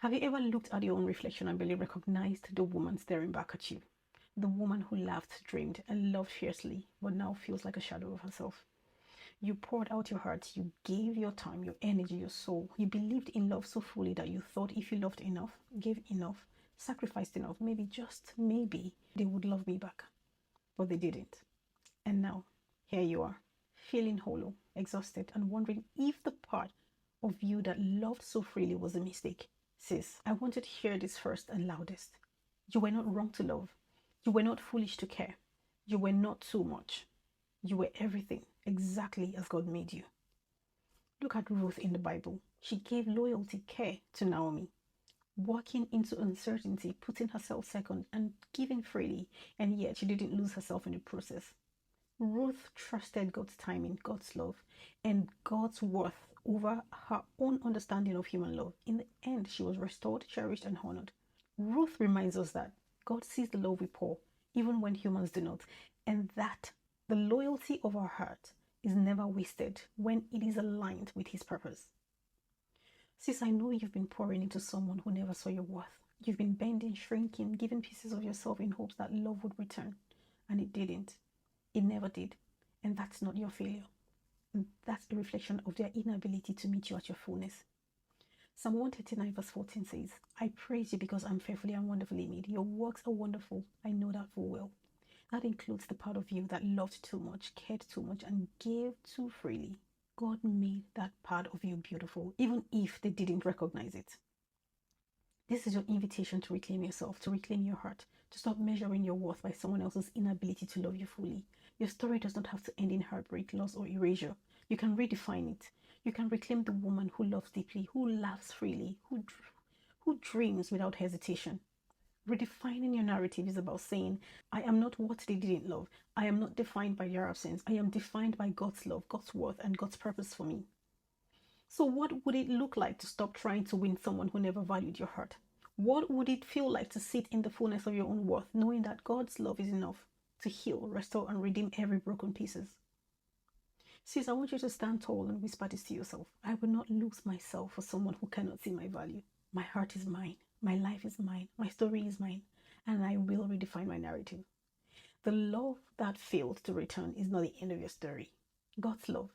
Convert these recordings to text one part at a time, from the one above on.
Have you ever looked at your own reflection and barely recognized the woman staring back at you? The woman who laughed, dreamed, and loved fiercely, but now feels like a shadow of herself. You poured out your heart, you gave your time, your energy, your soul. You believed in love so fully that you thought if you loved enough, gave enough, sacrificed enough, maybe just maybe they would love me back. But they didn't. And now, here you are, feeling hollow, exhausted, and wondering if the part of you that loved so freely was a mistake. Sis, I wanted to hear this first and loudest. You were not wrong to love. You were not foolish to care. You were not too much. You were everything, exactly as God made you. Look at Ruth in the Bible. She gave loyalty, care to Naomi, walking into uncertainty, putting herself second, and giving freely, and yet she didn't lose herself in the process. Ruth trusted God's timing, God's love, and God's worth over her own understanding of human love. In the end, she was restored, cherished, and honored. Ruth reminds us that God sees the love we pour, even when humans do not, and that the loyalty of our heart is never wasted when it is aligned with His purpose. Sis, I know you've been pouring into someone who never saw your worth. You've been bending, shrinking, giving pieces of yourself in hopes that love would return, and it didn't. It never did. And that's not your failure. And that's a reflection of their inability to meet you at your fullness. Psalm 139 verse 14 says, I praise you because I'm fearfully and wonderfully made. Your works are wonderful. I know that full well. That includes the part of you that loved too much, cared too much, and gave too freely. God made that part of you beautiful, even if they didn't recognize it. This is your invitation to reclaim yourself, to reclaim your heart, to stop measuring your worth by someone else's inability to love you fully. Your story does not have to end in heartbreak, loss, or erasure. You can redefine it. You can reclaim the woman who loves deeply, who laughs freely, who dreams without hesitation. Redefining your narrative is about saying, I am not what they didn't love. I am not defined by their absence. I am defined by God's love, God's worth, and God's purpose for me. So what would it look like to stop trying to win someone who never valued your heart? What would it feel like to sit in the fullness of your own worth, knowing that God's love is enough to heal, restore, and redeem every broken pieces? Sis, I want you to stand tall and whisper this to yourself. I will not lose myself for someone who cannot see my value. My heart is mine. My life is mine. My story is mine. And I will redefine my narrative. The love that failed to return is not the end of your story. God's love,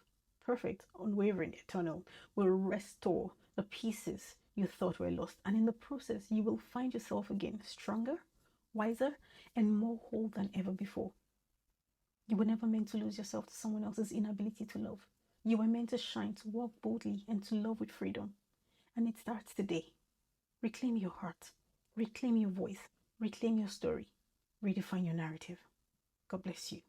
perfect, unwavering, eternal, will restore the pieces you thought were lost. And in the process, you will find yourself again stronger, wiser, and more whole than ever before. You were never meant to lose yourself to someone else's inability to love. You were meant to shine, to walk boldly, and to love with freedom. And it starts today. Reclaim your heart. Reclaim your voice. Reclaim your story. Redefine your narrative. God bless you.